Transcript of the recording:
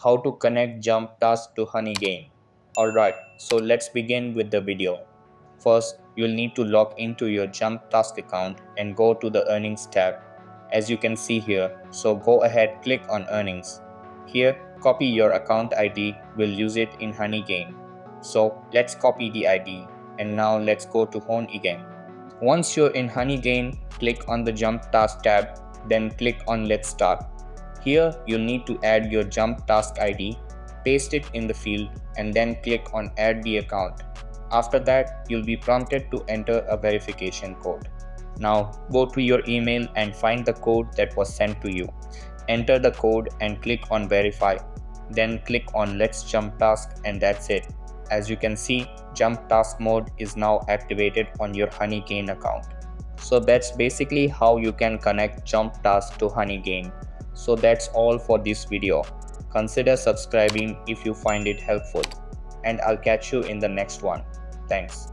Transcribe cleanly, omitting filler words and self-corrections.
how to connect JumpTask to Honeygain. Alright, so let's begin with the video. First, you'll need to log into your JumpTask account and go to the Earnings tab, as you can see here. So go ahead, click on Earnings. Here, copy your account ID. We'll use it in Honeygain. So let's copy the ID, and now let's go to Honeygain. Once you're in Honeygain, click on the Jump Task tab, then click on Let's Start. Here, you'll need to add your Jump Task ID, paste it in the field, and then click on Add the account. After that, you'll be prompted to enter a verification code. Now, go to your email and find the code that was sent to you. Enter the code and click on Verify. Then click on Let's Jump Task, and that's it. As you can see, Jump Task mode is now activated on your Honeygain account. So that's basically how you can connect Jump Task to Honeygain. So that's all for this video. Consider subscribing if you find it helpful, and I'll catch you in the next one. Thanks.